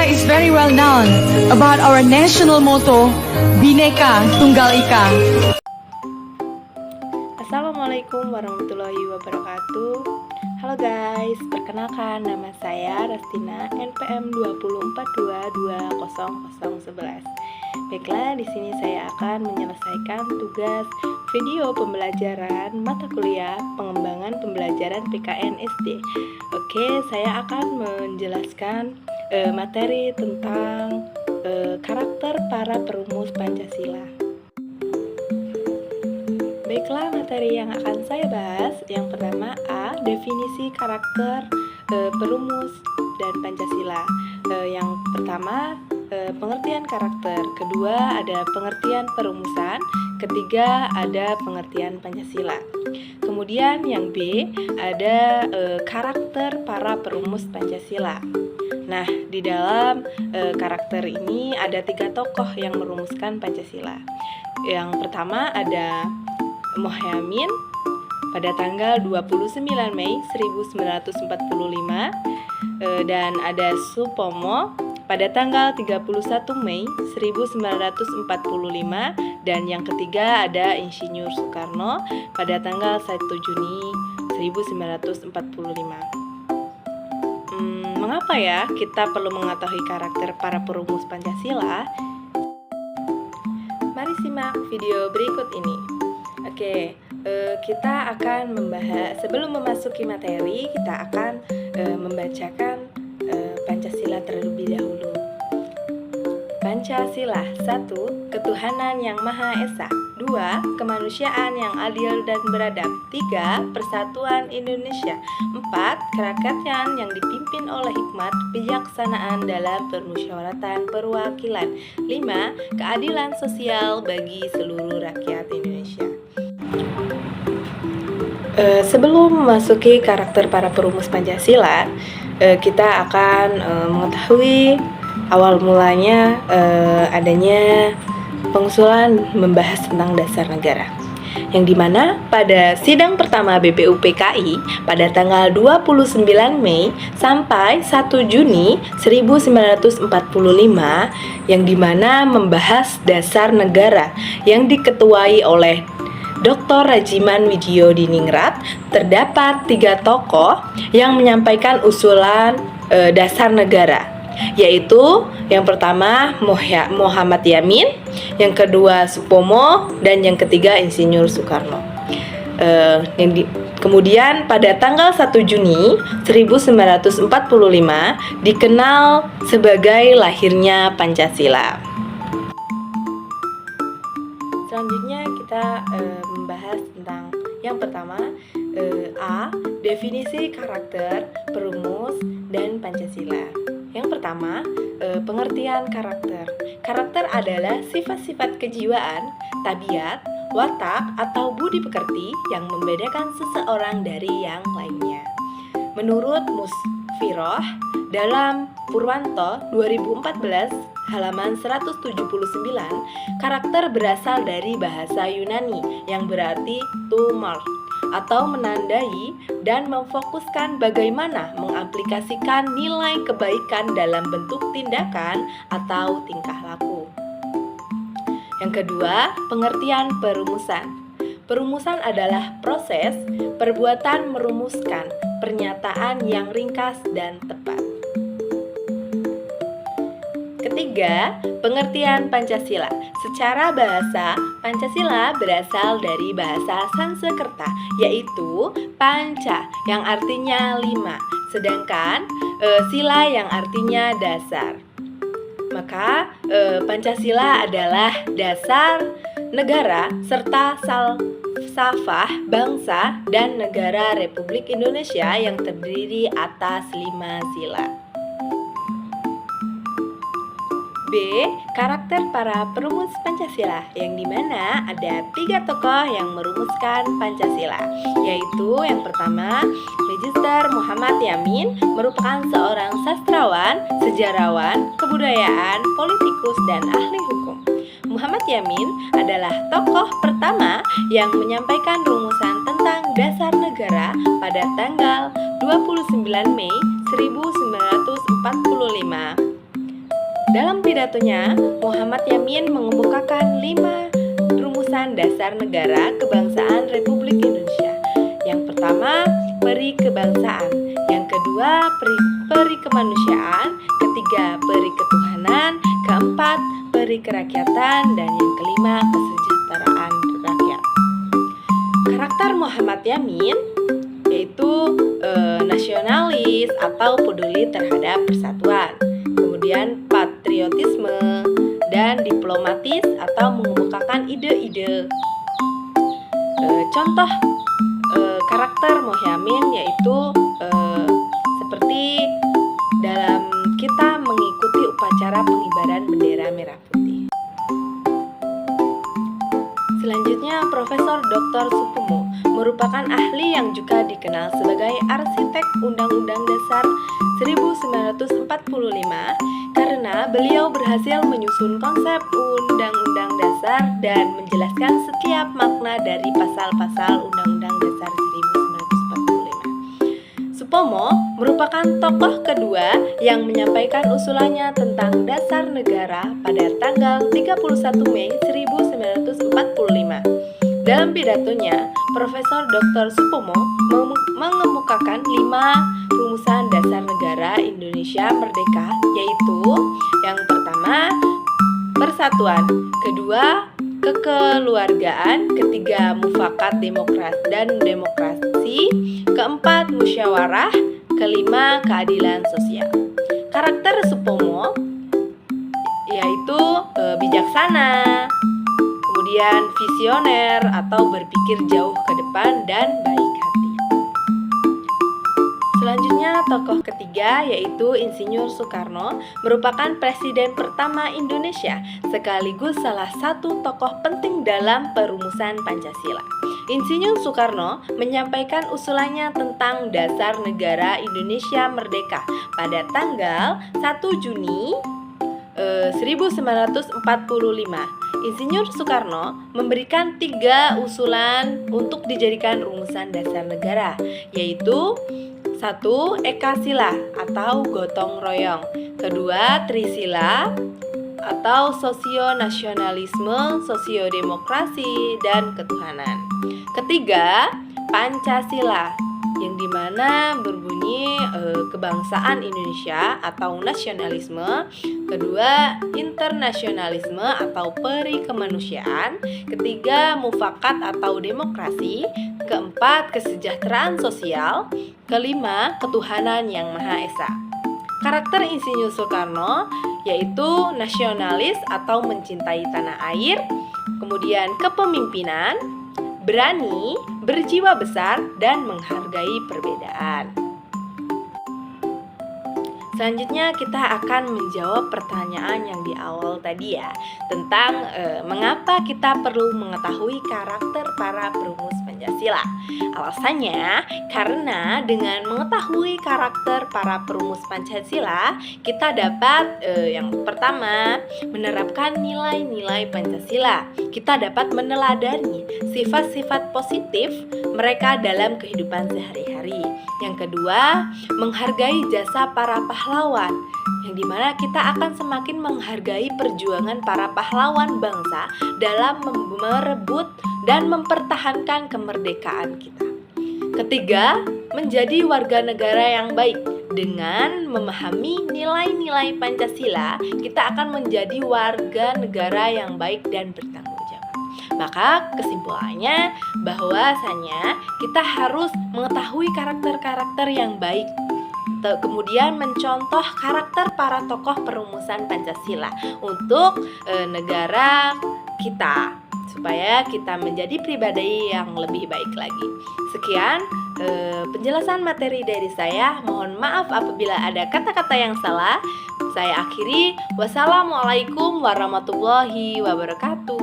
Indonesia is very well known about our national motto, Bhinneka Tunggal Ika. Assalamualaikum warahmatullahi wabarakatuh. Halo guys, perkenalkan nama saya Rastina, NPM 204220011. Baiklah, di sini saya akan menyelesaikan tugas video pembelajaran mata kuliah pengembangan pembelajaran PKN SD. Oke, saya akan menjelaskan materi tentang karakter para perumus Pancasila. Baiklah, materi yang akan saya bahas, yang pertama A, definisi karakter perumus dan Pancasila. Yang pertama, pengertian karakter. Kedua, ada pengertian perumusan. Ketiga, ada pengertian Pancasila. Kemudian yang B, ada karakter para perumus Pancasila. Nah, di dalam karakter ini ada 3 tokoh yang merumuskan Pancasila. Yang pertama ada Muhammad pada tanggal 29 Mei 1945 dan ada Supomo pada tanggal 31 Mei 1945 dan yang ketiga ada Insinyur Soekarno pada tanggal 1 Juni 1945. Mengapa ya kita perlu mengetahui karakter para perumus Pancasila? Mari simak video berikut ini. Oke, kita akan membahas, sebelum memasuki materi, kita akan membacakan Pancasila terlebih dahulu. Pancasila 1. Ketuhanan yang Maha Esa. 2. Kemanusiaan yang adil dan beradab. 3. Persatuan Indonesia. 4. Kerakyatan yang dipimpin oleh hikmat kebijaksanaan dalam permusyawaratan perwakilan. 5. Keadilan sosial bagi seluruh rakyat Indonesia. Sebelum memasuki karakter para perumus Pancasila, kita akan mengetahui awal mulanya adanya pengusulan membahas tentang dasar negara, yang dimana pada sidang pertama BPUPKI pada tanggal 29 Mei sampai 1 Juni 1945 yang dimana membahas dasar negara yang diketuai oleh Dr. Rajiman Widyodiningrat, terdapat 3 tokoh yang menyampaikan usulan dasar negara, yaitu yang pertama Muhammad Yamin, yang kedua Supomo, dan yang ketiga Insinyur Soekarno. Kemudian pada tanggal 1 Juni 1945 dikenal sebagai lahirnya Pancasila. Selanjutnya kita membahas tentang yang pertama, A, definisi karakter, perumus, dan Pancasila. Yang pertama, pengertian karakter. Karakter adalah sifat-sifat kejiwaan, tabiat, watak, atau budi pekerti yang membedakan seseorang dari yang lainnya. Menurut Musfiroh dalam Purwanto 2014 halaman 179, karakter berasal dari bahasa Yunani yang berarti to mark atau menandai dan memfokuskan bagaimana mengaplikasikan nilai kebaikan dalam bentuk tindakan atau tingkah laku. Yang kedua, pengertian perumusan. Perumusan adalah proses perbuatan merumuskan pernyataan yang ringkas dan tepat. Ketiga, pengertian Pancasila. Secara bahasa, Pancasila berasal dari bahasa Sanskerta, yaitu panca yang artinya 5, sedangkan sila yang artinya dasar. Maka Pancasila adalah dasar negara serta falsafah bangsa dan negara Republik Indonesia yang terdiri atas 5 sila. B. Karakter para perumus Pancasila, yang dimana ada 3 tokoh yang merumuskan Pancasila, yaitu yang pertama Magister Muhammad Yamin, merupakan seorang sastrawan, sejarawan, kebudayaan, politikus, dan ahli hukum. Muhammad Yamin adalah tokoh pertama yang menyampaikan rumusan tentang dasar negara pada tanggal 29 Mei 1945 Dalam pidatonya, Muhammad Yamin mengemukakan 5 rumusan dasar negara kebangsaan Republik Indonesia. Yang pertama, peri kebangsaan. Yang kedua, peri kemanusiaan. Ketiga, peri ketuhanan. Keempat, peri kerakyatan. Dan yang kelima, kesejahteraan rakyat. Karakter Muhammad Yamin yaitu nasionalis atau peduli terhadap persatuan, kemudian patriotisme dan diplomatis atau mengemukakan ide-ide. Contoh karakter Muhammad yaitu seperti dalam kita mengikuti upacara pengibaran bendera merah putih. Selanjutnya, Profesor Dr. Supomo merupakan ahli yang juga dikenal sebagai arsitek Undang-Undang Dasar 1945 karena beliau berhasil menyusun konsep Undang-Undang Dasar dan menjelaskan setiap makna dari pasal-pasal Undang-Undang Dasar 1945. Supomo merupakan tokoh kedua yang menyampaikan usulannya tentang dasar negara pada tanggal 31 Mei 1945. Dalam pidatonya, Profesor Dr. Supomo mengemukakan 5 rumusan dasar negara Indonesia merdeka, yaitu yang pertama, persatuan, kedua, kekeluargaan, ketiga, mufakat dan demokrasi, keempat, musyawarah, kelima, keadilan sosial. Karakter Supomo yaitu bijaksana, kemudian visioner atau berpikir jauh ke depan dan baik hati. Selanjutnya, tokoh ketiga yaitu Insinyur Soekarno merupakan presiden pertama Indonesia sekaligus salah satu tokoh penting dalam perumusan Pancasila. Insinyur Soekarno menyampaikan usulannya tentang dasar negara Indonesia merdeka pada tanggal 1 Juni 1945. Insinyur Soekarno memberikan 3 usulan untuk dijadikan rumusan dasar negara, yaitu 1. Ekasila atau gotong royong, kedua, Trisila atau sosionasionalisme, sosiodemokrasi, dan ketuhanan, ketiga, Pancasila yang dimana berbunyi kebangsaan Indonesia atau nasionalisme, kedua, internasionalisme atau peri kemanusiaan, ketiga, mufakat atau demokrasi, keempat, kesejahteraan sosial, kelima, ketuhanan yang Maha Esa. Karakter Insinyur Soekarno yaitu nasionalis atau mencintai tanah air, kemudian kepemimpinan, berani, berjiwa besar, dan menghargai perbedaan. Selanjutnya kita akan menjawab pertanyaan yang di awal tadi ya, tentang mengapa kita perlu mengetahui karakter para perumus Pancasila. Alasannya karena dengan mengetahui karakter para perumus Pancasila, kita dapat yang pertama menerapkan nilai-nilai Pancasila. Kita dapat meneladani sifat-sifat positif mereka dalam kehidupan sehari-hari. Yang kedua, menghargai jasa para pahlawan, yang dimana kita akan semakin menghargai perjuangan para pahlawan bangsa dalam merebut dan mempertahankan kemerdekaan kita. Ketiga, menjadi warga negara yang baik. Dengan memahami nilai-nilai Pancasila, kita akan menjadi warga negara yang baik dan bertanggung jawab. Maka kesimpulannya bahwasanya kita harus mengetahui karakter-karakter yang baik, kemudian mencontoh karakter para tokoh perumusan Pancasila untuk negara kita, supaya kita menjadi pribadi yang lebih baik lagi. Sekian penjelasan materi dari saya. Mohon maaf apabila ada kata-kata yang salah. Saya akhiri. Wassalamualaikum warahmatullahi wabarakatuh.